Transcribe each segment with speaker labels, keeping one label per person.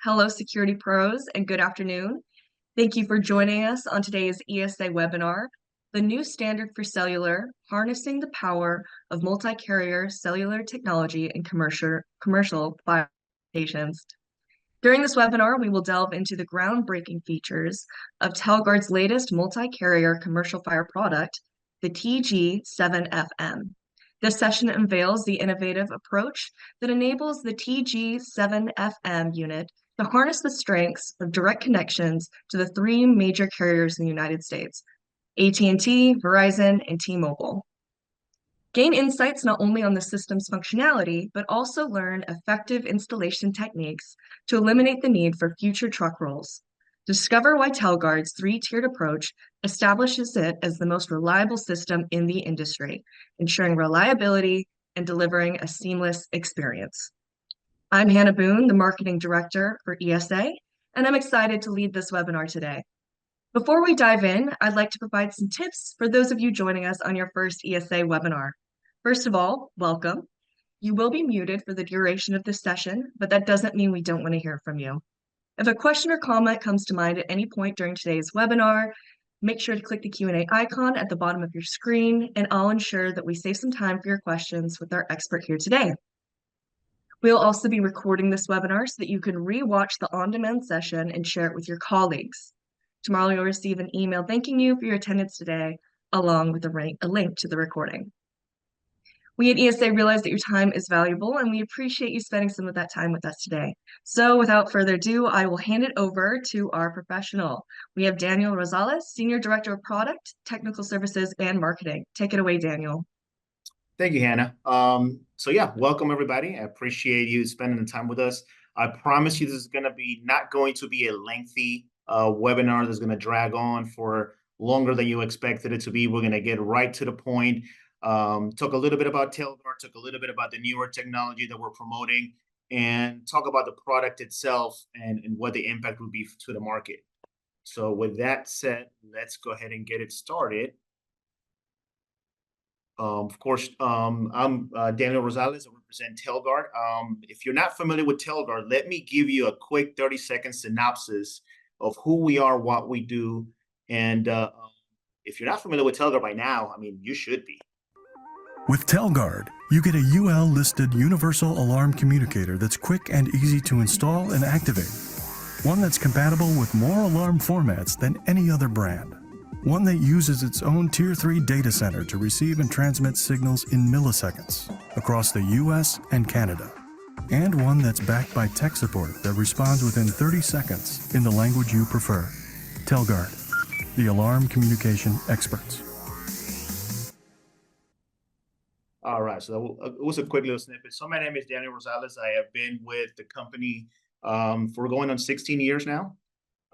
Speaker 1: Hello, security pros, and good afternoon. Thank you for joining us on today's ESA webinar, The New Standard for Cellular, Harnessing the Power of Multi-Carrier Cellular Technology in Commercial Fire Applications. During this webinar, we will delve into the groundbreaking features of Telguard's latest multi-carrier commercial fire product, the TG7FM. This session unveils the innovative approach that enables the TG7FM unit to harness the strengths of direct connections to the three major carriers in the United States, AT&T, Verizon, and T-Mobile. Gain insights not only on the system's functionality, but also learn effective installation techniques to eliminate the need for future truck rolls. Discover why Telguard's three-tiered approach establishes it as the most reliable system in the industry, ensuring reliability and delivering a seamless experience. I'm Hannah Boone, the Marketing Director for ESA, and I'm excited to lead this webinar today. Before we dive in, I'd like to provide some tips for those of you joining us on your first ESA webinar. First of all, welcome. You will be muted for the duration of this session, but that doesn't mean we don't want to hear from you. If a question or comment comes to mind at any point during today's webinar, make sure to click the Q&A icon at the bottom of your screen, and I'll ensure that we save some time for your questions with our expert here today. We'll also be recording this webinar so that you can re-watch the on-demand session and share it with your colleagues. Tomorrow you'll receive an email thanking you for your attendance today, along with a link to the recording. We at ESA realize that your time is valuable, and we appreciate you spending some of that time with us today. So without further ado, I will hand it over to our professional. We have Daniel Rosales, Senior Director of Product, Technical Services, and Marketing. Take it away, Daniel.
Speaker 2: Thank you, Hannah. Welcome everybody. I appreciate you spending the time with us. I promise you this is not going to be a lengthy webinar that's going to drag on for longer than you expected it to be. We're going to get right to the point. Talk a little bit about Telguard, talk a little bit about the newer technology that we're promoting, and talk about the product itself and what the impact will be to the market. So with that said, let's go ahead and get it started. I'm Daniel Rosales. I represent Telguard. If you're not familiar with Telguard, let me give you a quick 30-second synopsis of who we are, what we do, and if you're not familiar with Telguard by now, I mean, you should be.
Speaker 3: With Telguard, you get a UL-listed universal alarm communicator that's quick and easy to install and activate. One that's compatible with more alarm formats than any other brand. One that uses its own Tier 3 data center to receive and transmit signals in milliseconds across the US and Canada. And one that's backed by tech support that responds within 30 seconds in the language you prefer. Telguard, the alarm communication experts.
Speaker 2: All right, so it was a quick little snippet. So my name is Daniel Rosales. I have been with the company for going on 16 years now.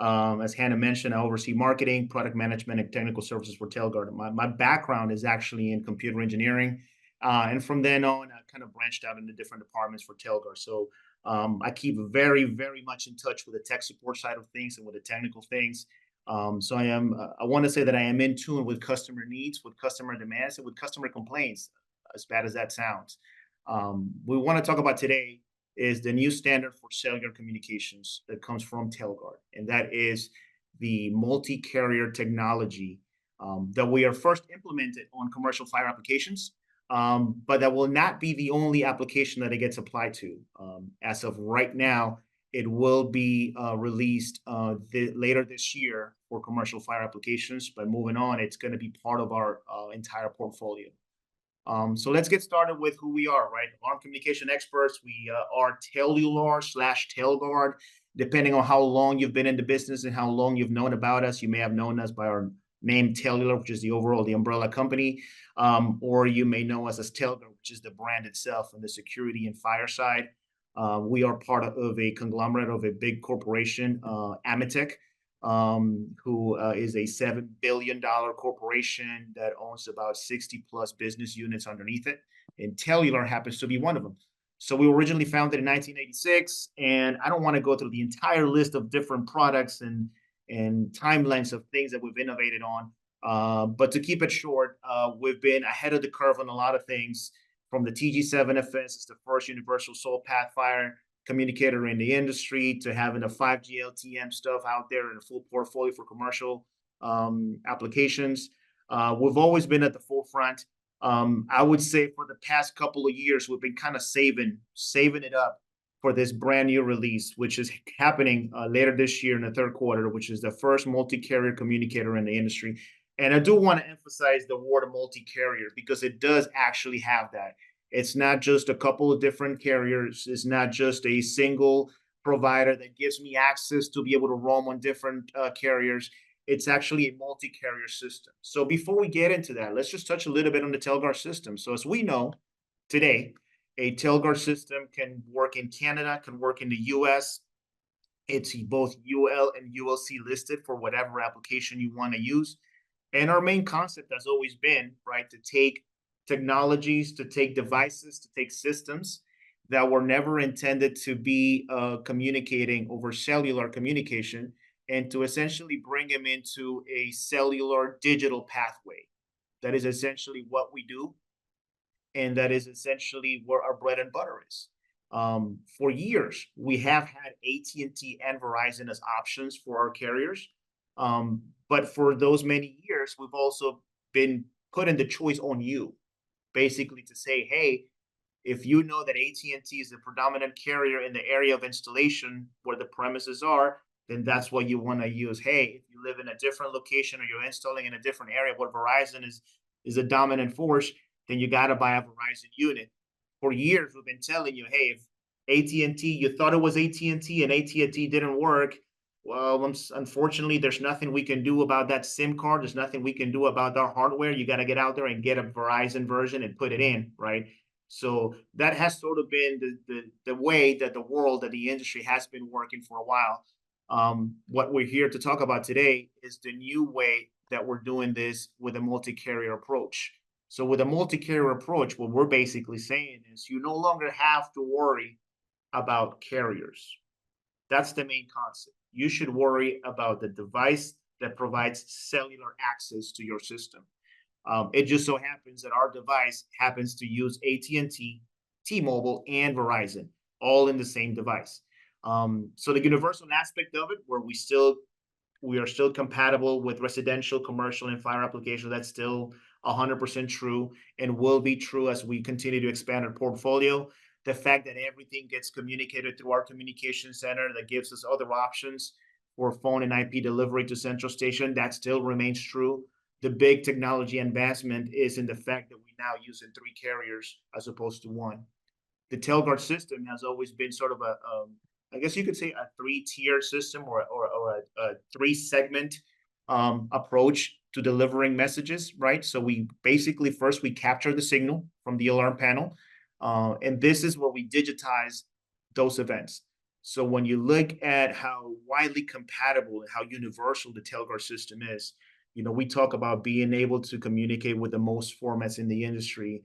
Speaker 2: As Hannah mentioned, I oversee marketing, product management, and technical services for Telguard. My background is actually in computer engineering. And from then on, I kind of branched out into different departments for Telguard. So I keep very, very much in touch with the tech support side of things and with the technical things. So I want to say that I am in tune with customer needs, with customer demands, and with customer complaints, as bad as that sounds. We want to talk about today is the new standard for cellular communications that comes from Telguard, and that is the multi-carrier technology that we are first implemented on commercial fire applications, but that will not be the only application that it gets applied to. As of right now, it will be released later this year for commercial fire applications, but moving on, it's going to be part of our entire portfolio. So let's get started with who we are, right? Alarm communication experts. We are Tellular/Telguard. Depending on how long you've been in the business and how long you've known about us, you may have known us by our name Tellular, which is the umbrella company, or you may know us as Telguard, which is the brand itself on the security and fire side. We are part of a conglomerate of a big corporation, Amitech, who is a $7 billion corporation that owns about 60 plus business units underneath it. And Tellular happens to be one of them. So we were originally founded in 1986, and I don't want to go through the entire list of different products and timelines of things that we've innovated on. But to keep it short, we've been ahead of the curve on a lot of things, from the TG7FS, it's the first universal soul pathfinder, communicator in the industry to having a 5G LTM stuff out there in a full portfolio for commercial applications. We've always been at the forefront. I would say for the past couple of years, we've been kind of saving it up for this brand new release, which is happening later this year in the third quarter, which is the first multi-carrier communicator in the industry. And I do want to emphasize the word multi-carrier because it does actually have that. It's not just a couple of different carriers. It's not just a single provider that gives me access to be able to roam on different carriers. It's actually a multi-carrier system. So before we get into that, let's just touch a little bit on the Telguard system. So as we know today, a Telguard system can work in Canada, can work in the US. It's both UL and ULC listed for whatever application you want to use. And our main concept has always been, right, to take technologies, to take devices, to take systems that were never intended to be communicating over cellular communication and to essentially bring them into a cellular digital pathway. That is essentially what we do. And that is essentially where our bread and butter is. For years, we have had AT&T and Verizon as options for our carriers. But for those many years, we've also been putting the choice on you, basically to say, hey, if you know that AT&T is the predominant carrier in the area of installation where the premises are, then that's what you want to use. Hey, if you live in a different location or you're installing in a different area where Verizon is a dominant force, then you got to buy a Verizon unit. For years, we've been telling you, hey, if AT&T, you thought it was AT&T and AT&T didn't work, well, unfortunately, there's nothing we can do about that SIM card. There's nothing we can do about our hardware. You got to get out there and get a Verizon version and put it in, right? So that has sort of been the way that the world, that the industry has been working for a while. What we're here to talk about today is the new way that we're doing this with a multi-carrier approach. So with a multi-carrier approach, what we're basically saying is you no longer have to worry about carriers. That's the main concept. You should worry about the device that provides cellular access to your system. It just so happens that our device happens to use AT&T, T-Mobile, and Verizon, all in the same device. So the universal aspect of it, where we are still compatible with residential, commercial, and fire applications, that's still 100% true and will be true as we continue to expand our portfolio. The fact that everything gets communicated through our communication center that gives us other options for phone and IP delivery to central station, that still remains true. The big technology advancement is in the fact that we now use 3 carriers as opposed to 1. The Telguard system has always been sort of I guess you could say a 3-tier system or a 3-segment approach to delivering messages, right? So we basically first we capture the signal from the alarm panel, and this is where we digitize those events. So when you look at how widely compatible and how universal the Telguard system is, we talk about being able to communicate with the most formats in the industry.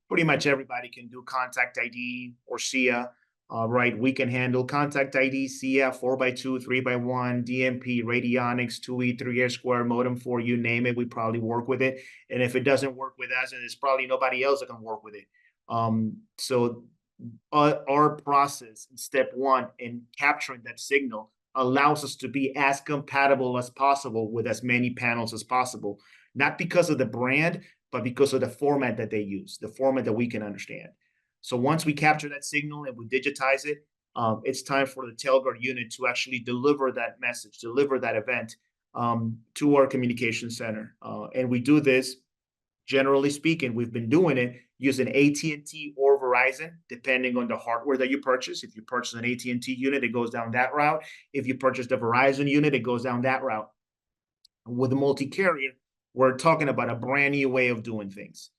Speaker 2: Pretty much everybody can do contact ID or SIA. Right, we can handle contact ID, SIA, 4x2, 3x1, DMP, radionics, 2E, 3A square, modem 4, you name it, we probably work with it. And if it doesn't work with us, and there's probably nobody else that can work with it. So our process in step 1 in capturing that signal allows us to be as compatible as possible with as many panels as possible, not because of the brand, but because of the format that they use, the format that we can understand. So once we capture that signal and we digitize it, it's time for the Telguard unit to actually deliver that message, deliver that event to our communication center. And we do this, generally speaking, we've been doing it using AT&T or Verizon, depending on the hardware that you purchase. If you purchase an AT&T unit, it goes down that route. If you purchase the Verizon unit, it goes down that route. With a multi-carrier, we're talking about a brand new way of doing things.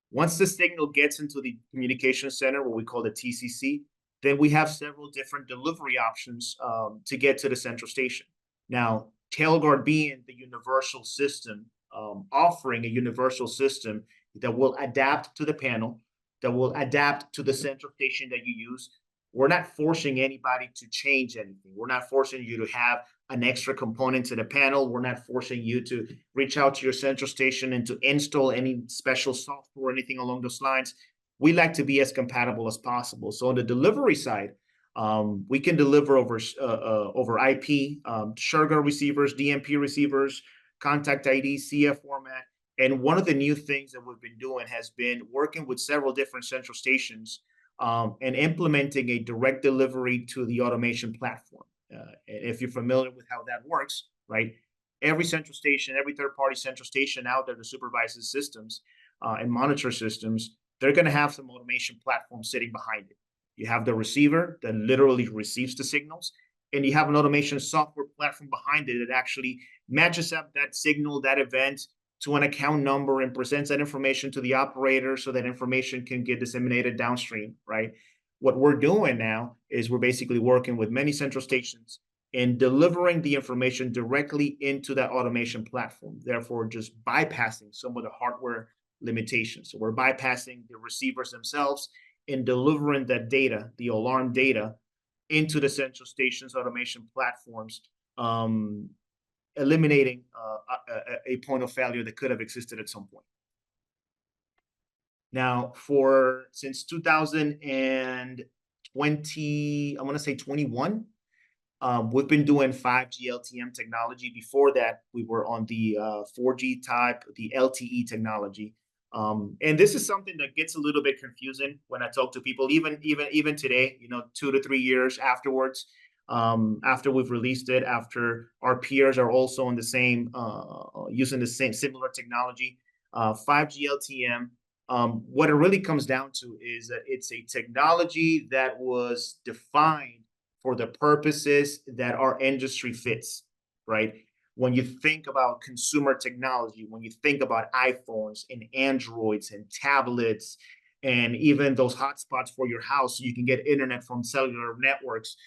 Speaker 2: Once the signal gets into the communication center, what we call the TCC, then we have several different delivery options to get to the central station. Now, Telguard being the universal system, offering a universal system that will adapt to the panel, that will adapt to the central station that you use. We're not forcing anybody to change anything. We're not forcing you to have an extra component to the panel. We're not forcing you to reach out to your central station and to install any special software or anything along those lines. We like to be as compatible as possible. So on the delivery side, We can deliver over IP, sugar receivers, DMP receivers, contact ID, CF format. And one of the new things that we've been doing has been working with several different central stations and implementing a direct delivery to the automation platform. If you're familiar with how that works, right? Every central station, every third-party central station out there that supervises systems and monitor systems, they're going to have some automation platform sitting behind it. You have the receiver that literally receives the signals, and you have an automation software platform behind it that actually matches up that signal, that event to an account number and presents that information to the operator so that information can get disseminated downstream, right? What we're doing now is we're basically working with many central stations and delivering the information directly into that automation platform, therefore just bypassing some of the hardware limitations. So we're bypassing the receivers themselves and delivering that data, the alarm data, into the central stations automation platforms, eliminating a point of failure that could have existed at some point. Now, since 2020, I want to say 21, we've been doing 5G LTM technology. Before that, we were on the 4G type, the LTE technology. And this is something that gets a little bit confusing when I talk to people, even today, 2 to 3 years afterwards, after we've released it, after our peers are also on the same, using the same similar technology, 5G LTM. What it really comes down to is that it's a technology that was defined for the purposes that our industry fits, right? When you think about consumer technology, when you think about iPhones and Androids and tablets, and even those hotspots for your house, so you can get internet from cellular networks,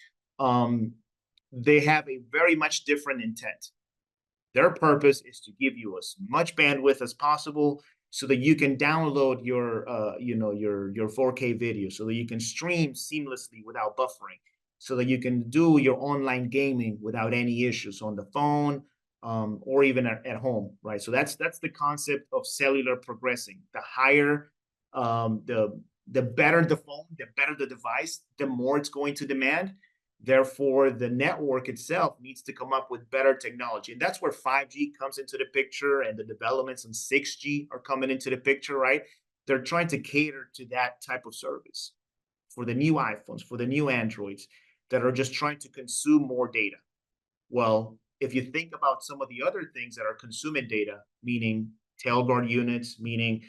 Speaker 2: they have a very much different intent. Their purpose is to give you as much bandwidth as possible so that you can download your 4K video, so that you can stream seamlessly without buffering, so that you can do your online gaming without any issues on the phone, or even at home, right? So that's the concept of cellular progressing. The higher, the better the phone, the better the device, the more it's going to demand. Therefore, the network itself needs to come up with better technology. And that's where 5G comes into the picture, and the developments in 6G are coming into the picture, right? They're trying to cater to that type of service for the new iPhones, for the new Androids that are just trying to consume more data. Well, if you think about some of the other things that are consuming data, meaning Telguard units, meaning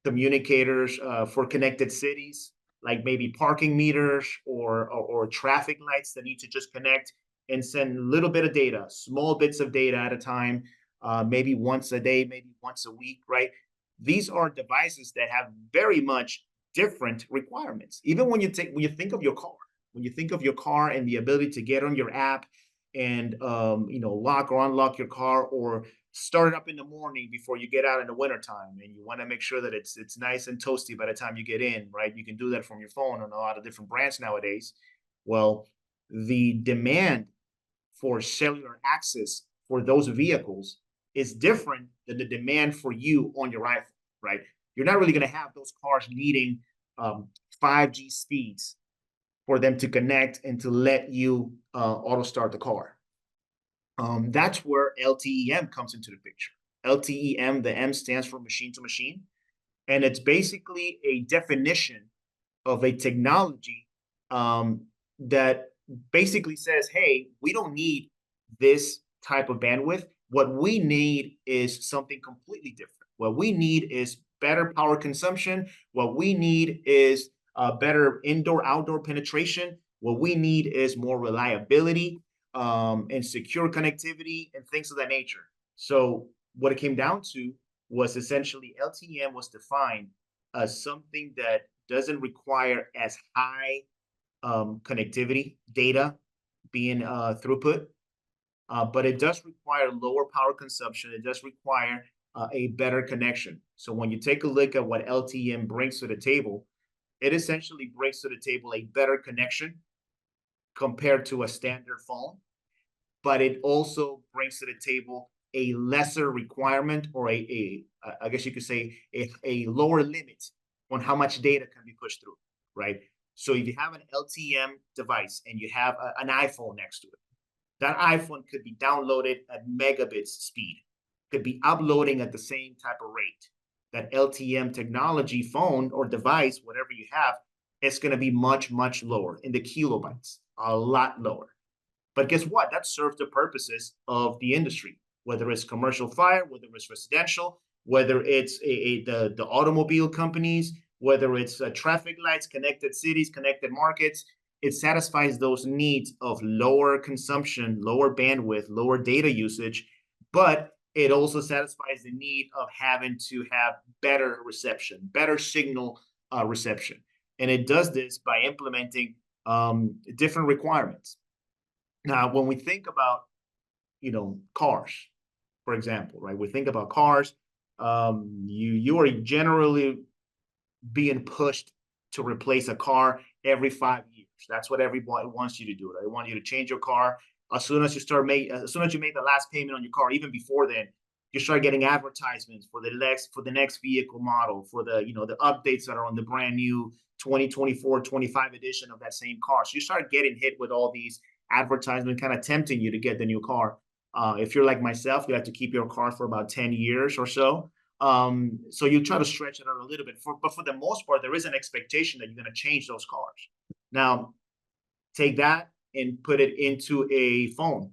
Speaker 2: communicators for connected cities, like maybe parking meters or traffic lights that need to just connect and send a little bit of data, small bits of data at a time, maybe once a day, maybe once a week, right? These are devices that have very much different requirements. Even when you think of your car, and the ability to get on your app and lock or unlock your car, or start it up in the morning before you get out in the wintertime, and you want to make sure that it's nice and toasty by the time you get in, right? You can do that from your phone on a lot of different brands nowadays. Well, the demand for cellular access for those vehicles is different than the demand for you on your iPhone, right? You're not really going to have those cars needing 5G speeds for them to connect and to let you auto start the car. That's where LTEM comes into the picture. LTEM, the M stands for machine to machine, and it's basically a definition of a technology that basically says, hey, we don't need this type of bandwidth. What we need is something completely different. What we need is better power consumption. What we need is better indoor-outdoor penetration. What we need is more reliability and secure connectivity and things of that nature. So what it came down to was essentially LTEM was defined as something that doesn't require as high connectivity, data being throughput, but it does require lower power consumption. It does require a better connection. So when you take a look at what LTEM brings to the table, it essentially brings to the table a better connection compared to a standard phone, but it also brings to the table a lesser requirement, or I guess you could say a lower limit on how much data can be pushed through, right? So if you have an LTM device and you have an iPhone next to it, that iPhone could be downloaded at megabits speed, could be uploading at the same type of rate. That LTM technology phone or device, whatever you have, it's going to be much, much lower in the kilobytes, a lot lower. But guess what? That serves the purposes of the industry, whether it's commercial fire, whether it's residential, whether it's the automobile companies, whether it's traffic lights, connected cities, connected markets. It satisfies those needs of lower consumption, lower bandwidth, lower data usage, but it also satisfies the need of having to have better reception, better signal reception. And it does this by implementing different requirements. Now, when we think about, cars, for example, right? We think about cars. You are generally being pushed to replace a car every 5 years. That's what everybody wants you to do. They want you to change your car as soon as you make the last payment on your car. Even before then, you start getting advertisements for the next vehicle model, for the updates that are on the brand new 2024, 25 edition of that same car. So you start getting hit with all these advertisements, kind of tempting you to get the new car. If you're like myself, you have to keep your car for about 10 years or so. So you try to stretch it out a little bit. But for the most part, there is an expectation that you're going to change those cars. Now, take that and put it into a phone,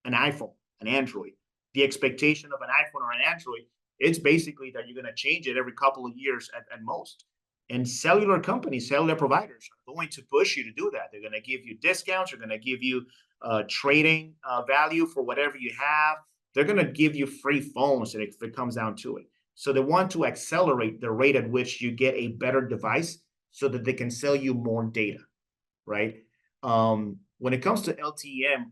Speaker 2: an iPhone, an Android. The expectation of an iPhone or an Android, it's basically that you're going to change it every couple of years at most. And cellular companies, cellular providers are going to push you to do that. They're going to give you discounts. They're going to give you trading value for whatever you have. They're going to give you free phones if it comes down to it. So they want to accelerate the rate at which you get a better device so that they can sell you more data, right? When it comes to LTM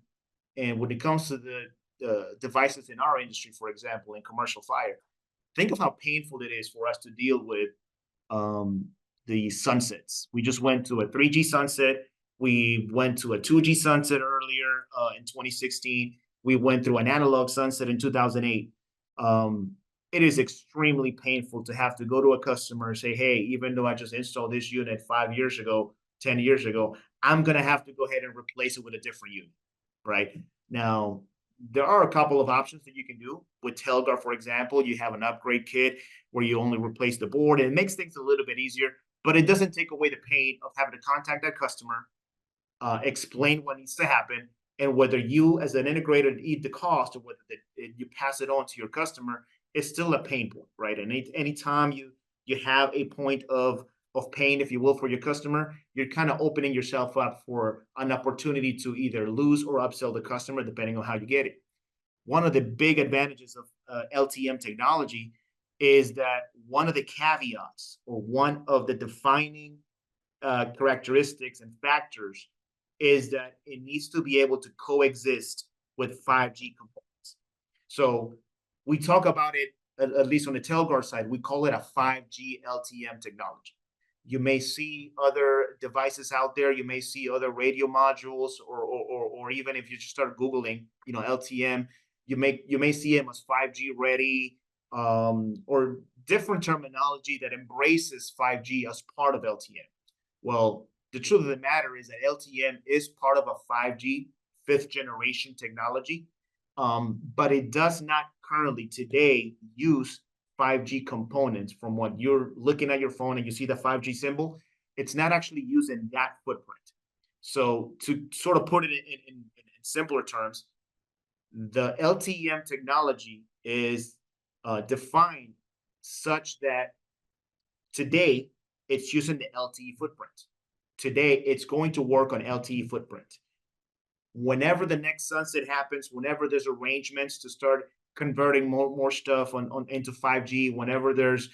Speaker 2: and when it comes to the devices in our industry, for example, in commercial fire, think of how painful it is for us to deal with the sunsets. We just went to a 3G sunset. We went to a 2G sunset earlier in 2016. We went through an analog sunset in 2008. It is extremely painful to have to go to a customer and say, hey, even though I just installed this unit 5 years ago, 10 years ago, I'm going to have to go ahead and replace it with a different unit, right? Now, there are a couple of options that you can do. With Telguard, for example, you have an upgrade kit where you only replace the board, and it makes things a little bit easier, but it doesn't take away the pain of having to contact that customer, explain what needs to happen, and whether you as an integrator eat the cost or whether you pass it on to your customer, it's still a pain point, right? And anytime you have a point of pain, if you will, for your customer, you're kind of opening yourself up for an opportunity to either lose or upsell the customer, depending on how you get it. One of the big advantages of LTM technology is that one of the caveats or one of the defining characteristics and factors is that it needs to be able to coexist with 5G components. So we talk about it, at least on the Telguard side, we call it a 5G LTM technology. You may see other devices out there. You may see other radio modules, or even if you just start Googling, LTM, you may see them as 5G ready, or different terminology that embraces 5G as part of LTM. Well, the truth of the matter is that LTM is part of a 5G 5th generation technology, but it does not currently today use 5G components. From what you're looking at your phone and you see the 5G symbol, it's not actually using that footprint. So to sort of put it in simpler terms, the LTM technology is defined such that today it's using the LTE footprint. Today it's going to work on LTE footprint. Whenever the next sunset happens, whenever there's arrangements to start converting more stuff into 5G, whenever there's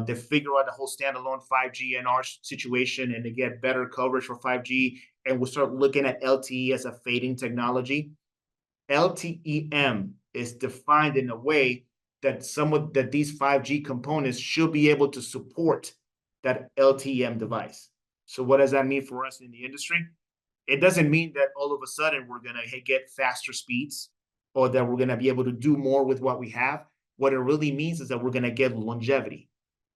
Speaker 2: they figure out the whole standalone 5G in our situation and they get better coverage for 5G, and we'll start looking at LTE as a fading technology. LTEM is defined in a way that that these 5G components should be able to support that LTEM device. So what does that mean for us in the industry? It doesn't mean that all of a sudden we're going to get faster speeds or that we're going to be able to do more with what we have. What it really means is that we're going to get longevity.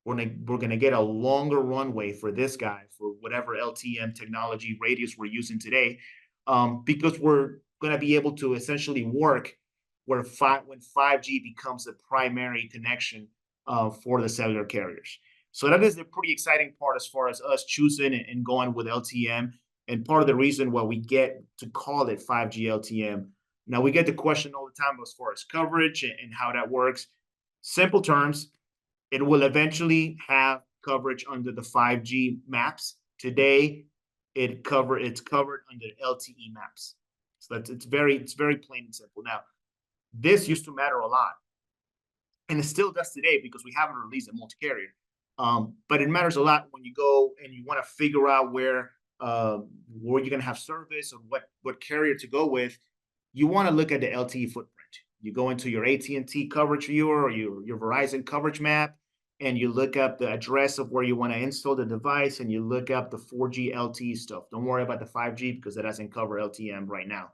Speaker 2: we're gonna get a longer runway for this guy for whatever LTM technology radius we're using today, because we're gonna be able to essentially work when 5G becomes the primary connection for the cellular carriers. So that is a pretty exciting part as far as us choosing and going with LTM, and part of the reason why we get to call it 5G LTM. Now we get the question all the time as far as coverage and how that works. Simple terms, it will eventually have coverage under the 5G maps. Today, it's covered under LTE maps. So it's very plain and simple. Now, this used to matter a lot, and it still does today because we haven't released a multi-carrier. But it matters a lot when you go and you want to figure out where you're going to have service or what carrier to go with. You want to look at the LTE footprint. You go into your AT&T coverage viewer or your Verizon coverage map, and you look up the address of where you want to install the device, and you look up the 4G LTE stuff. Don't worry about the 5G because that doesn't cover LTM right now.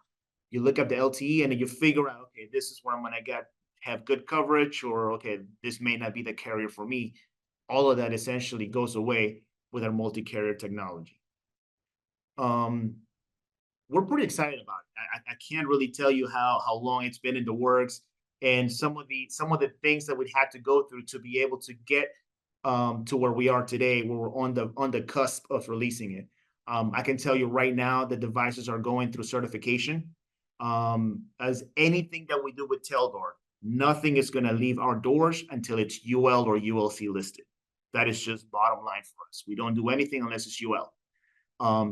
Speaker 2: You look up the LTE, and then you figure out, okay, this is where I'm going to have good coverage, or okay, this may not be the carrier for me. All of that essentially goes away with our multi-carrier technology. We're pretty excited about it. I can't really tell you how long it's been in the works, and some of the things that we had to go through to be able to get to where we are today, where we're on the cusp of releasing it. I can tell you right now, the devices are going through certification. As anything that we do with Telguard, nothing is going to leave our doors until it's UL or ULC listed. That is just bottom line for us. We don't do anything unless it's UL.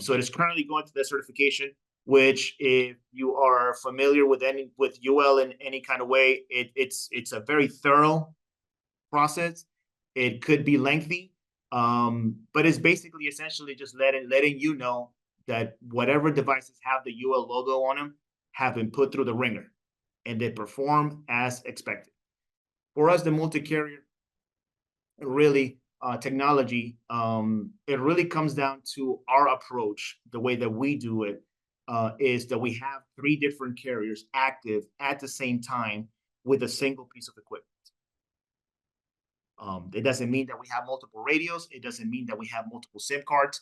Speaker 2: So it is currently going through that certification, which, if you are familiar with UL in any kind of way, it's a very thorough process. It could be lengthy, but it's basically essentially just letting you know that whatever devices have the UL logo on them have been put through the ringer, and they perform as expected. For us, the multi-carrier really technology, it really comes down to our approach. The way that we do it is that we have 3 different carriers active at the same time with a single piece of equipment. It doesn't mean that we have multiple radios. It doesn't mean that we have multiple SIM cards.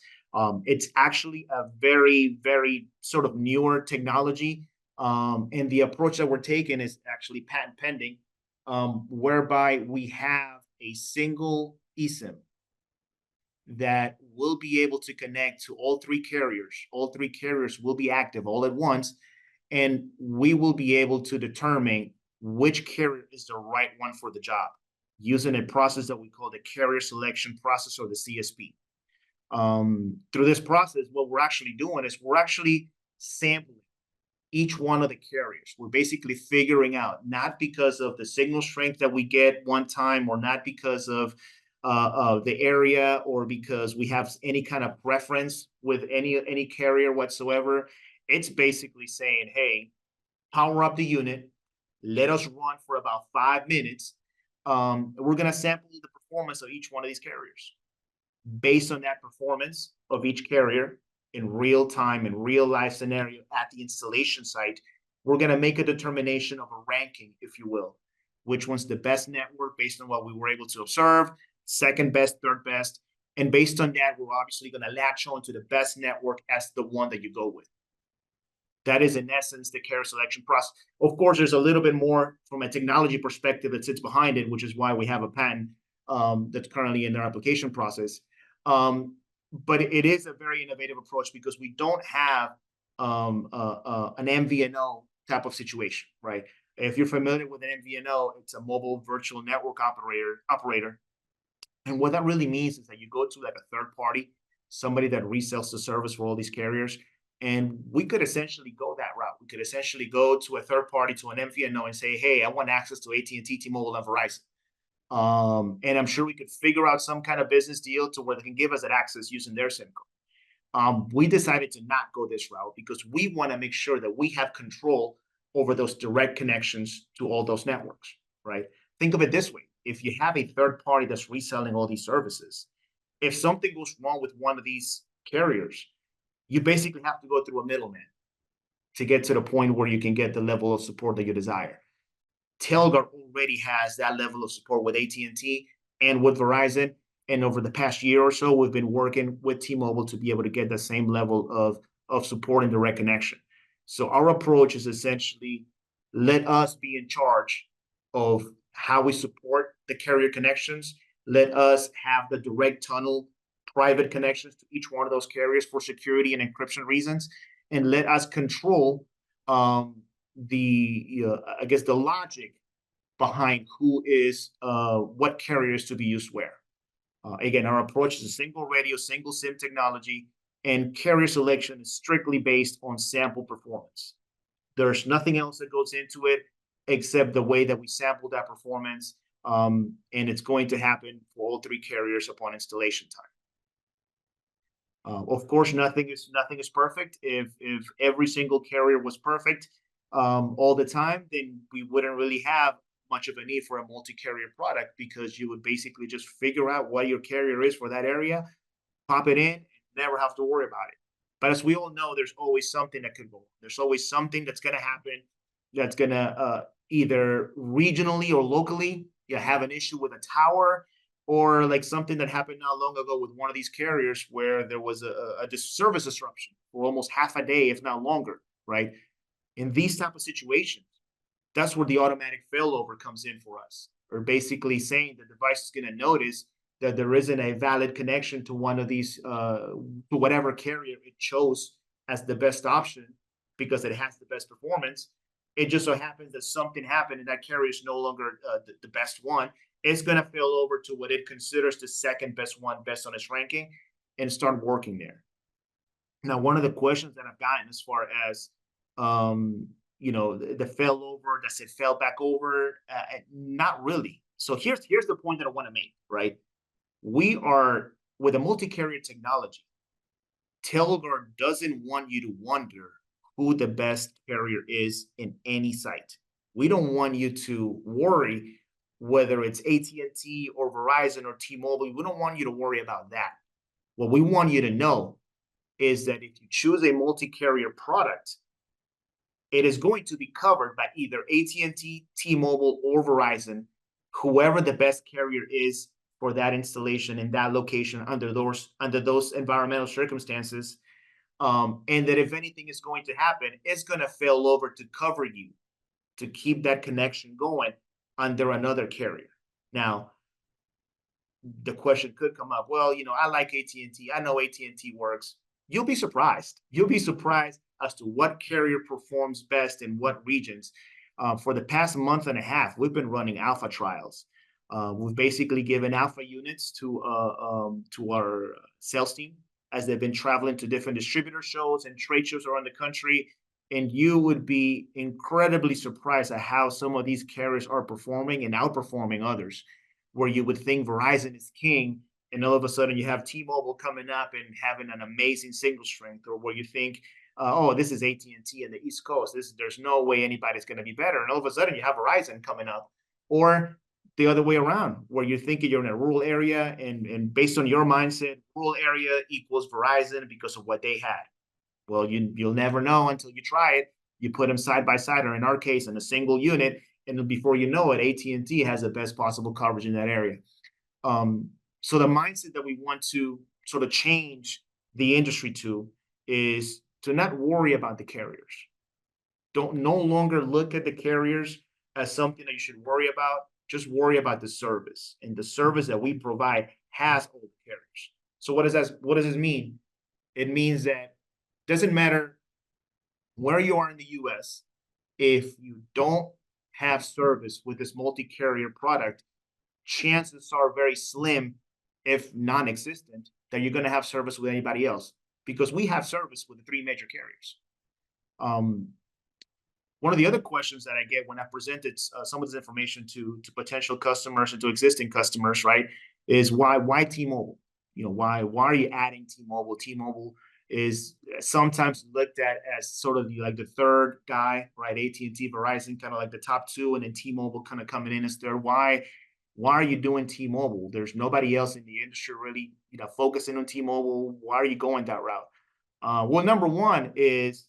Speaker 2: It's actually a very, very sort of newer technology. And the approach that we're taking is actually patent pending, whereby we have a single eSIM that will be able to connect to all 3 carriers. All 3 carriers will be active all at once, and we will be able to determine which carrier is the right one for the job using a process that we call the carrier selection process, or the CSP. Through this process, what we're actually doing is we're actually sampling each one of the carriers. We're basically figuring out, not because of the signal strength that we get one time, or not because of the area, or because we have any kind of preference with any carrier whatsoever. It's basically saying, hey, power up the unit, let us run for about 5 minutes. We're going to sample the performance of each one of these carriers. Based on that performance of each carrier in real time, in real life scenario at the installation site, we're going to make a determination of a ranking, if you will, which one's the best network based on what we were able to observe, second best, third best. And based on that, we're obviously going to latch on to the best network as the one that you go with. That is, in essence, the carrier selection process. Of course, there's a little bit more from a technology perspective that sits behind it, which is why we have a patent that's currently in their application process. But it is a very innovative approach because we don't have an MVNO type of situation, right? If you're familiar with an MVNO, it's a mobile virtual network operator. And what that really means is that you go to like a third party, somebody that resells the service for all these carriers. And we could essentially go that route. We could essentially go to a third party, to an MVNO, and say, hey, I want access to AT&T, T-Mobile, and Verizon. And I'm sure we could figure out some kind of business deal to where they can give us that access using their SIM card. We decided to not go this route because we want to make sure that we have control over those direct connections to all those networks, right? Think of it this way. If you have a third party that's reselling all these services, if something goes wrong with one of these carriers, you basically have to go through a middleman to get to the point where you can get the level of support that you desire. Telguard already has that level of support with AT&T and with Verizon, And over the past year or so, we've been working with T-Mobile to be able to get the same level of support and direct connection. So our approach is essentially let us be in charge of how we support the carrier connections. Let us have the direct tunnel private connections to each one of those carriers for security and encryption reasons, and let us control I guess the logic behind who is what carriers to be used where. Again, our approach is a single radio, single SIM technology, and carrier selection is strictly based on sample performance. There's nothing else that goes into it except the way that we sample that performance, and it's going to happen for all three carriers upon installation time. Of course, nothing is perfect. If every single carrier was perfect all the time, then we wouldn't really have much of a need for a multi-carrier product, because you would basically just figure out what your carrier is for that area, pop it in, and never have to worry about it. But as we all know, there's always something that could go wrong. There's always something that's going to happen that's going to either regionally or locally, you have an issue with a tower, or like something that happened not long ago with one of these carriers where there was a service disruption for almost half a day, if not longer, right? In these type of situations, that's where the automatic failover comes in for us. Or basically saying the device is going to notice that there isn't a valid connection to one of these, to whatever carrier it chose as the best option because it has the best performance. It just so happens that something happened and that carrier is no longer the best one. It's going to fail over to what it considers the second best one, best on its ranking, and start working there. Now, one of the questions that I've gotten as far as, the failover, does it fail back over? Not really. So here's the point that I want to make, right? We are, with a multi-carrier technology, Telguard doesn't want you to wonder who the best carrier is in any site. We don't want you to worry whether it's AT&T or Verizon or T-Mobile. We don't want you to worry about that. What we want you to know is that if you choose a multi-carrier product, it is going to be covered by either AT&T, T-Mobile, or Verizon, whoever the best carrier is for that installation in that location under those environmental circumstances. And that if anything is going to happen, it's going to fail over to cover you, to keep that connection going under another carrier. Now, the question could come up, well, I like AT&T. I know AT&T works. You'll be surprised. You'll be surprised as to what carrier performs best in what regions. For the past month and a half, we've been running alpha trials. We've basically given alpha units to our sales team as they've been traveling to different distributor shows and trade shows around the country. And you would be incredibly surprised at how some of these carriers are performing and outperforming others, where you would think Verizon is king, and all of a sudden you have T-Mobile coming up and having an amazing signal strength, or where you think, this is AT&T in the East Coast. There's no way anybody's going to be better. And all of a sudden you have Verizon coming up. Or the other way around, where you're thinking you're in a rural area, and based on your mindset, rural area equals Verizon because of what they had. Well, you'll never know until you try it. You put them side by side, or in our case, in a single unit, and before you know it, AT&T has the best possible coverage in that area. So the mindset that we want to sort of change the industry to is to not worry about the carriers. Don't no longer look at the carriers as something that you should worry about. Just worry about the service, and the service that we provide has all the carriers. So what does this mean? It means that it doesn't matter where you are in the US, if you don't have service with this multi-carrier product, chances are very slim, if non-existent, that you're going to have service with anybody else, because we have service with the three major carriers. One of the other questions that I get when I presented some of this information to potential customers and to existing customers, right, is why T-Mobile? Why are you adding T-Mobile? T-Mobile is sometimes looked at as sort of like the third guy, right? AT&T, Verizon, kind of like the top two, and then T-Mobile kind of coming in as third. Why are you doing T-Mobile? There's nobody else in the industry really, focusing on T-Mobile. Why are you going that route? Well, number one is,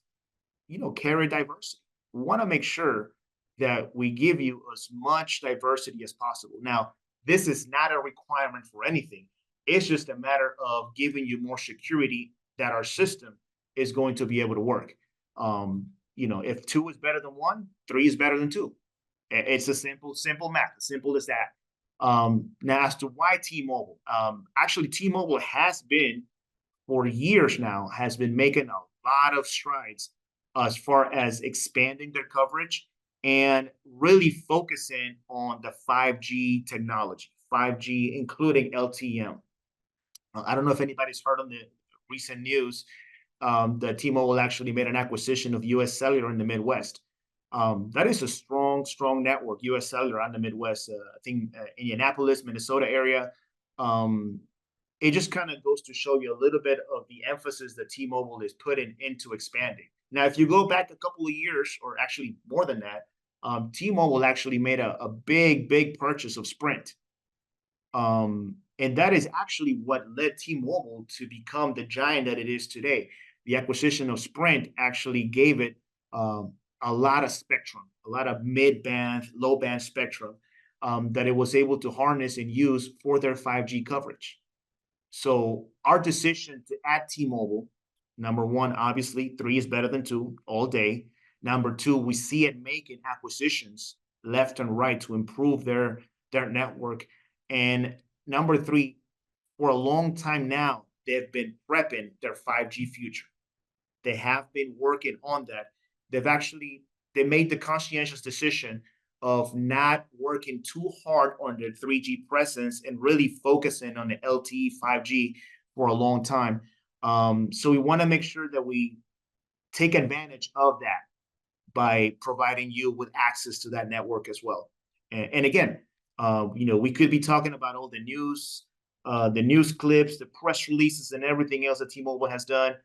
Speaker 2: carrier diversity. We want to make sure that we give you as much diversity as possible. Now, this is not a requirement for anything. It's just a matter of giving you more security that our system is going to be able to work. If two is better than one, three is better than two. It's a simple math, as simple as that. Now, as to why T-Mobile, actually, T-Mobile has been for years now has been making a lot of strides as far as expanding their coverage and really focusing on the 5G technology, 5G including LTE-M. I don't know if anybody's heard on the recent news that T-Mobile actually made an acquisition of US Cellular in the Midwest. That is a strong network, US Cellular on the Midwest. I think Indianapolis, Minnesota area. It just kind of goes to show you a little bit of the emphasis that T-Mobile is putting into expanding. Now, if you go back a couple of years, or actually more than that, T-Mobile actually made a big purchase of Sprint. And that is actually what led T-Mobile to become the giant that it is today. The acquisition of Sprint actually gave it a lot of spectrum, a lot of mid-band, low-band spectrum that it was able to harness and use for their 5G coverage. So our decision to add T-Mobile, number one, obviously, 3 is better than 2 all day. Number 2, we see it making acquisitions left and right to improve their network. And number 3, for a long time now, they've been prepping their 5G future. They have been working on that. They made the conscientious decision of not working too hard on their 3G presence and really focusing on the LTE 5G for a long time. So we want to make sure that we take advantage of that by providing you with access to that network as well. And again, we could be talking about all the news clips, the press releases, and everything else that T-Mobile has done.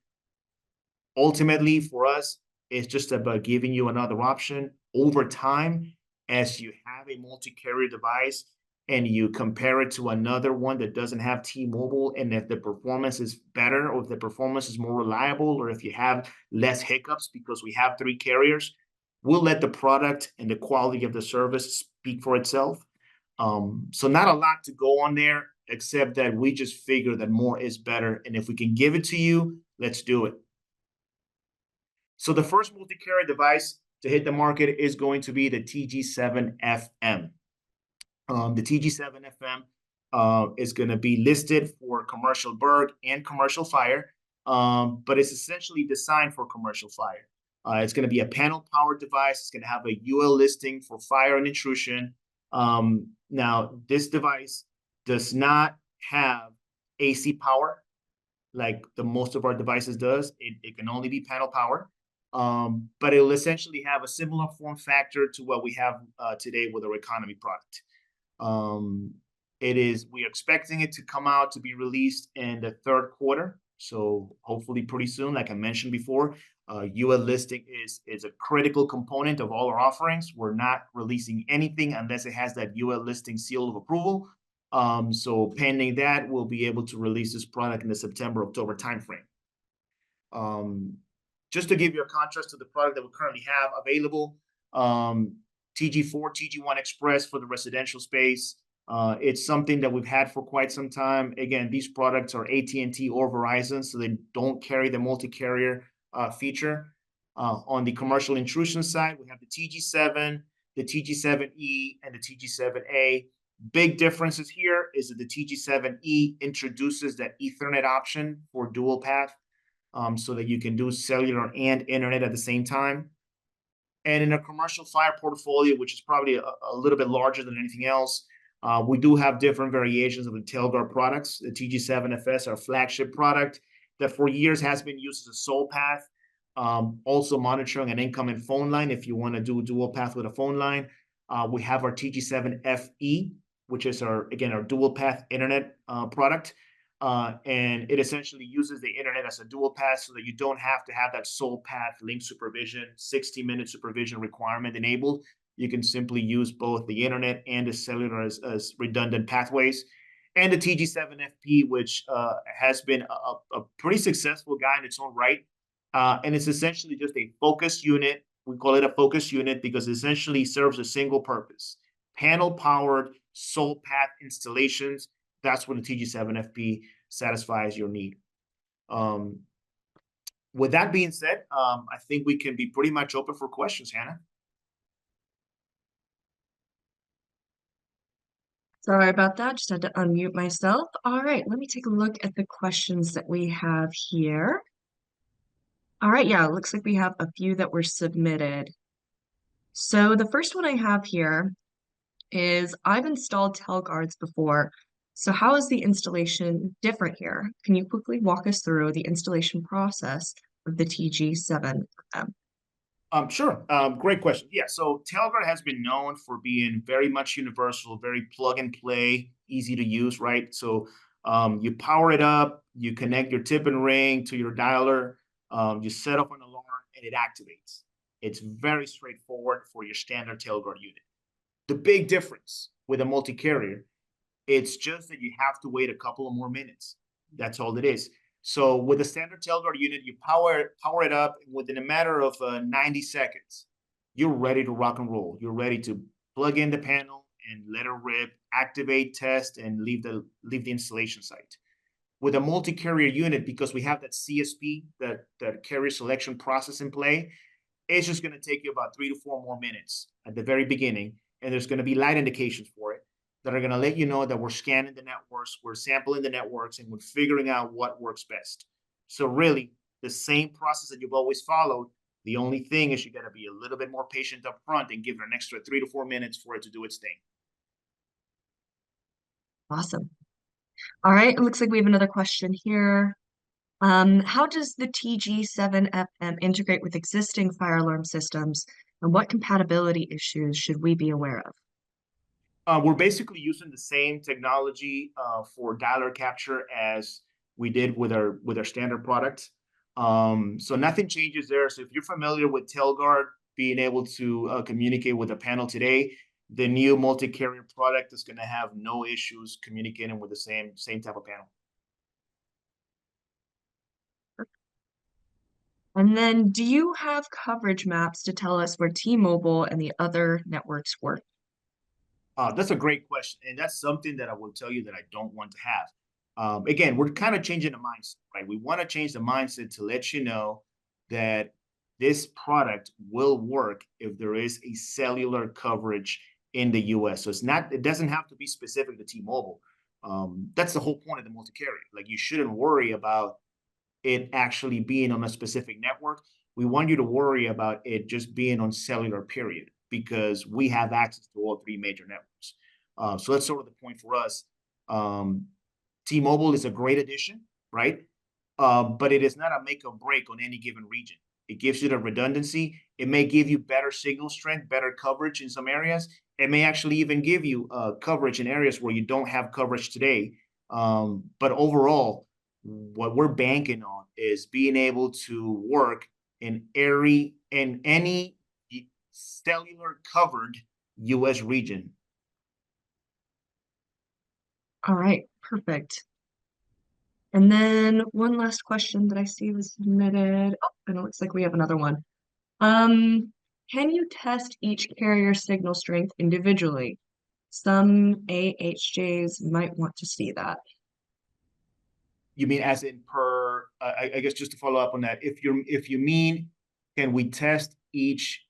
Speaker 2: Ultimately, for us, it's just about giving you another option over time as you have a multi-carrier device and you compare it to another one that doesn't have T-Mobile, and if the performance is better or if the performance is more reliable or if you have less hiccups because we have 3 carriers, we'll let the product and the quality of the service speak for itself. So not a lot to go on there, except that we just figure that more is better. And if we can give it to you, let's do it. So the first multi-carrier device to hit the market is going to be the TG7FM. The TG7FM is going to be listed for commercial bird and commercial fire, but it's essentially designed for commercial fire. It's going to be a panel-powered device. It's going to have a UL listing for fire and intrusion. Now, this device does not have AC power like the most of our devices does. It can only be panel power. But it will essentially have a similar form factor to what we have today with our economy product. We are expecting it to come out to be released in the 3rd quarter. So hopefully pretty soon, like I mentioned before, UL listing is a critical component of all our offerings. We're not releasing anything unless it has that UL listing seal of approval. So pending that, we'll be able to release this product in the September-October timeframe. Just to give you a contrast to the product that we currently have available, TG4, TG1 Express for the residential space. It's something that we've had for quite some time. Again, these products are AT&T or Verizon, so they don't carry the multi-carrier feature. On the commercial intrusion side, we have the TG7, the TG7E, and the TG7A. Big differences here is that the TG7E introduces that Ethernet option for dual path, so that you can do cellular and internet at the same time. And in a commercial fire portfolio, which is probably a little bit larger than anything else, we do have different variations of the Telguard products. The TG7FS, our flagship product, that for years has been used as a sole path, also monitoring an incoming phone line if you want to do dual path with a phone line. We have our TG7FE, which is our dual path internet product. And it essentially uses the internet as a dual path so that you don't have to have that sole path link supervision, 60-minute supervision requirement enabled. You can simply use both the internet and the cellular as redundant pathways. And the TG7FP, which has been a pretty successful guy in its own right. And it's essentially just a focus unit. We call it a focus unit because it essentially serves a single purpose: panel-powered sole path installations that's when the TG7FP satisfies your need. Um, with that being said, I think we can be pretty much open for questions, Hannah.
Speaker 1: Sorry about that. Just had to unmute myself. All right, let me take a look at the questions that we have here. All right, yeah, it looks like we have a few that were submitted. So the first one I have here is I've installed Telguards before. So how is the installation different here? Can you quickly walk us through the installation process of the TG7?
Speaker 2: Sure. Great question. Yeah. So Telguard has been known for being very much universal, very plug and play, easy to use, right? So you power it up, you connect your tip and ring to your dialer, you set up an alarm, and it activates. It's very straightforward for your standard Telguard unit. The big difference with a multi-carrier, it's just that you have to wait a couple of more minutes. That's all it is. So with a standard Telguard unit, you power it up within a matter of 90 seconds. You're ready to rock and roll. You're ready to plug in the panel and let it rip, activate, test, and leave the installation site. With a multi-carrier unit, because we have that CSP, that carrier selection process in play, it's just going to take you about 3 to 4 more minutes at the very beginning, and there's going to be light indications for it that are going to let you know that we're scanning the networks, we're sampling the networks, and we're figuring out what works best. So really, the same process that you've always followed. The only thing is you got to be a little bit more patient up front and give it an extra 3 to 4 minutes for it to do its thing.
Speaker 1: Awesome. All right, it looks like we have another question here. How does the TG7FM integrate with existing fire alarm systems, and what compatibility issues should we be aware of?
Speaker 2: We're basically using the same technology for dialer capture as we did with our standard product. So nothing changes there. So if you're familiar with Telguard being able to communicate with a panel today, the new multi-carrier product is going to have no issues communicating with the same type of panel.
Speaker 1: And then, do you have coverage maps to tell us where T-Mobile and the other networks work?
Speaker 2: That's a great question, and that's something that I will tell you that I don't want to have. Again, we're kind of changing the mindset, right? We want to change the mindset to let you know that this product will work if there is a cellular coverage in the US. So it doesn't have to be specific to T-Mobile. That's the whole point of the multi-carrier. Like, you shouldn't worry about it actually being on a specific network. We want you to worry about it just being on cellular, period, because we have access to all 3 major networks. So that's sort of the point for us. T-Mobile is a great addition, right? But it is not a make or break on any given region. It gives you the redundancy. It may give you better signal strength, better coverage in some areas. It may actually even give you coverage in areas where you don't have coverage today. But overall, what we're banking on is being able to work in any cellular covered US region.
Speaker 1: All right, perfect. And then one last question that I see was submitted. Oh, and it looks like we have another one. Um, can you test each carrier signal strength individually? Some AHJs might want to see that.
Speaker 2: You mean as in per? I guess just to follow up on that, if you mean, can we test each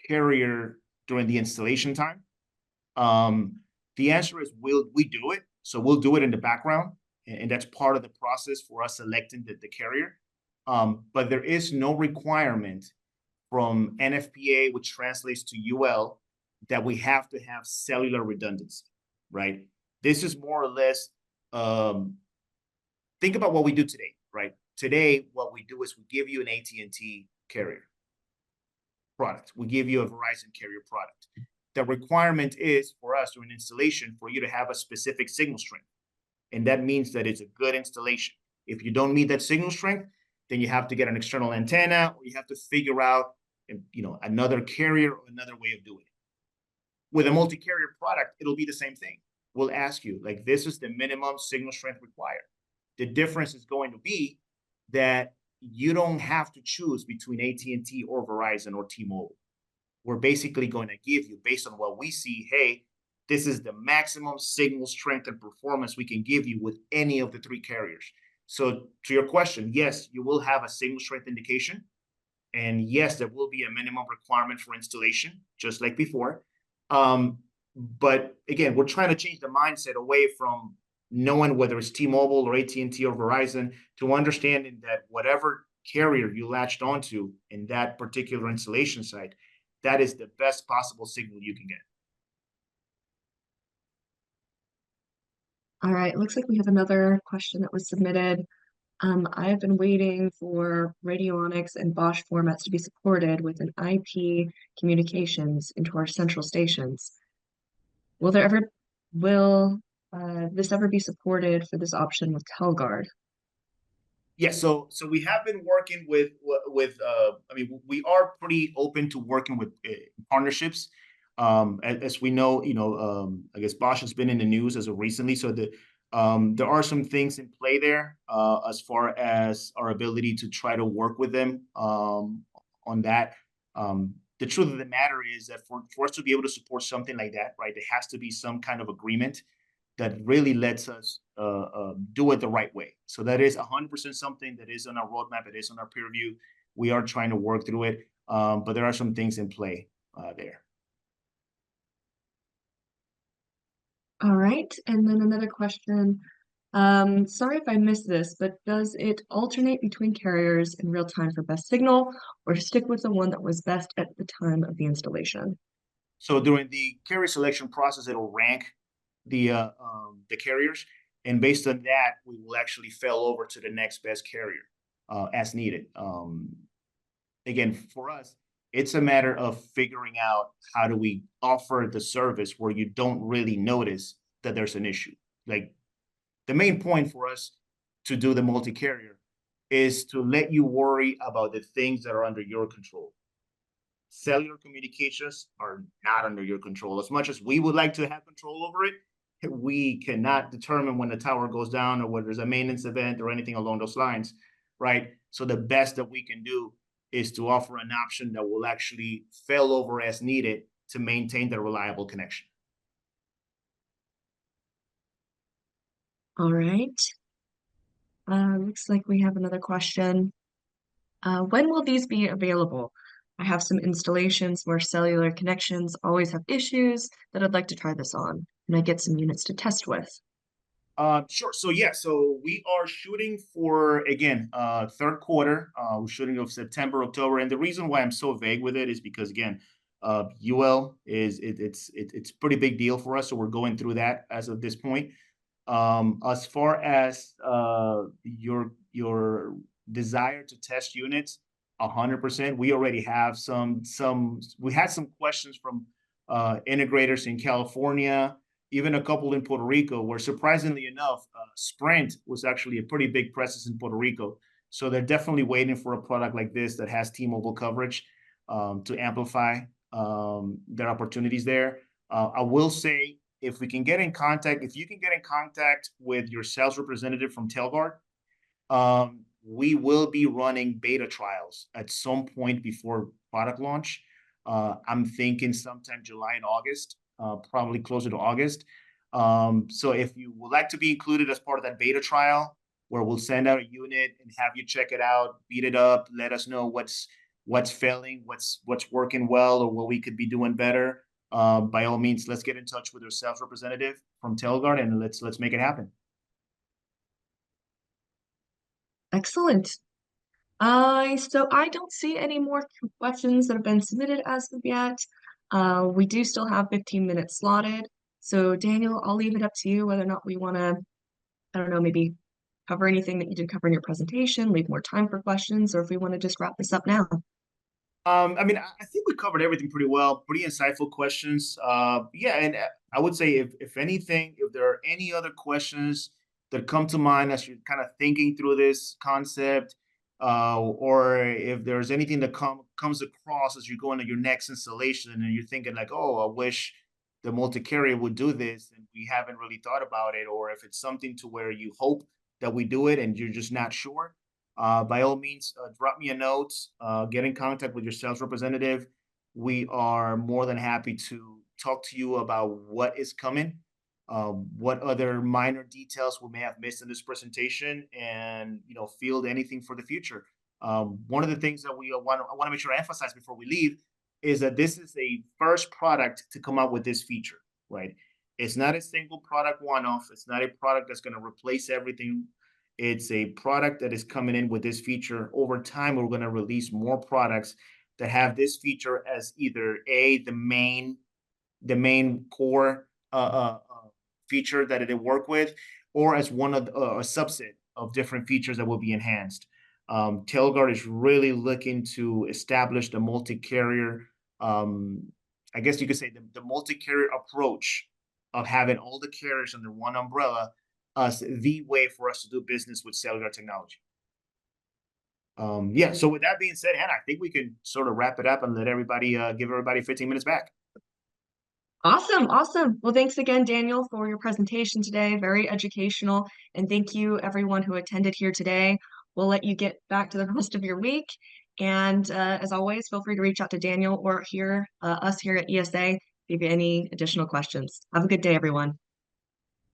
Speaker 2: carrier during the installation time? The answer is we do it. So we'll do it in the background, and that's part of the process for us selecting the carrier. But there is no requirement from NFPA, which translates to UL, that we have to have cellular redundancy, right? This is more or less, think about what we do today, right? Today, what we do is we give you an AT&T carrier product. We give you a Verizon carrier product. The requirement is for us during installation for you to have a specific signal strength. And that means that it's a good installation. If you don't meet that signal strength, then you have to get an external antenna, or you have to figure out, another carrier or another way of doing it. With a multi-carrier product, it'll be the same thing. We'll ask you, like, this is the minimum signal strength required. The difference is going to be that you don't have to choose between AT&T or Verizon or T-Mobile. We're basically going to give you, based on what we see, hey, this is the maximum signal strength and performance we can give you with any of the three carriers. So to your question, yes, you will have a signal strength indication. And yes, there will be a minimum requirement for installation, just like before. But again, we're trying to change the mindset away from knowing whether it's T-Mobile or AT&T or Verizon to understanding that whatever carrier you latched onto in that particular installation site, that is the best possible signal you can get.
Speaker 1: All right, looks like we have another question that was submitted. I've been waiting for radionics and Bosch formats to be supported with an IP communications into our central stations. Will this ever be supported for this option with Telguard?
Speaker 2: Yes, so we have been working with I mean, we are pretty open to working with partnerships. As we know, I guess Bosch has been in the news as of recently, so there are some things in play there as far as our ability to try to work with them on that. The truth of the matter is that for us to be able to support something like that, right, there has to be some kind of agreement that really lets us do it the right way. So that is 100% something that is on our roadmap. It is on our peer review. We are trying to work through it, but there are some things in play there.
Speaker 1: All right, and then another question. Sorry if I missed this, but does it alternate between carriers in real time for best signal, or stick with the one that was best at the time of the installation?
Speaker 2: So during the carrier selection process, it'll rank the carriers, and based on that, we will actually fail over to the next best carrier as needed. Again, for us, it's a matter of figuring out how do we offer the service where you don't really notice that there's an issue. Like the main point for us to do the multi-carrier is to let you worry about the things that are under your control. Cellular communications are not under your control. As much as we would like to have control over it, we cannot determine when the tower goes down or whether there's a maintenance event or anything along those lines, right? So the best that we can do is to offer an option that will actually fail over as needed to maintain the reliable connection.
Speaker 1: All right. Looks like we have another question. When will these be available? I have some installations where cellular connections always have issues that I'd like to try this on, and I get some units to test with.
Speaker 2: Sure. So yeah, so we are shooting for again, third quarter. We're shooting of September, October, and the reason why I'm so vague with it is because again, UL it's pretty big deal for us, so we're going through that as of this point. As far as your desire to test units, 100%. We already have we had some questions from integrators in California, even a couple in Puerto Rico, where surprisingly enough, Sprint was actually a pretty big presence in Puerto Rico. So they're definitely waiting for a product like this that has T-Mobile coverage to amplify their opportunities there. I will say, if you can get in contact with your sales representative from Telguard, we will be running beta trials at some point before product launch. I'm thinking sometime July and August, probably closer to August. So if you would like to be included as part of that beta trial, where we'll send out a unit and have you check it out, beat it up, let us know what's failing, what's working well, or what we could be doing better. By all means, let's get in touch with your sales representative from Telguard and let's make it happen.
Speaker 1: Excellent. So I don't see any more questions that have been submitted as of yet. We do still have 15 minutes slotted. So Daniel, I'll leave it up to you whether or not we want to, I don't know, maybe cover anything that you didn't cover in your presentation, leave more time for questions, or if we want to just wrap this up now.
Speaker 2: I mean, I think we covered everything pretty well. Pretty insightful questions. Yeah, and I would say if anything, if there are any other questions that come to mind as you're kind of thinking through this concept, or if there's anything that comes across as you go into your next installation and you're thinking like, oh, I wish the multi-carrier would do this and we haven't really thought about it, or if it's something to where you hope that we do it and you're just not sure, by all means, drop me a note, get in contact with your sales representative. We are more than happy to talk to you about what is coming, what other minor details we may have missed in this presentation, and field anything for the future. One of the things that I want to make sure I emphasize before we leave is that this is a first product to come out with this feature, right? It's not a single product one-off. It's not a product that's going to replace everything. It's a product that is coming in with this feature. Over time, we're going to release more products that have this feature as either the main core feature that it work with, or as one of a subset of different features that will be enhanced. Telguard is really looking to establish the multi-carrier, I guess you could say the multi-carrier approach of having all the carriers under one umbrella as the way for us to do business with cellular technology. Yeah, so with that being said, Hannah, I think we can sort of wrap it up and let everybody give everybody 15 minutes back.
Speaker 1: Awesome, awesome. Well, thanks again, Daniel, for your presentation today. Very educational. And thank you, everyone who attended here today. We'll let you get back to the rest of your week. And as always, feel free to reach out to Daniel or us here at ESA if you have any additional questions. Have a good day, everyone.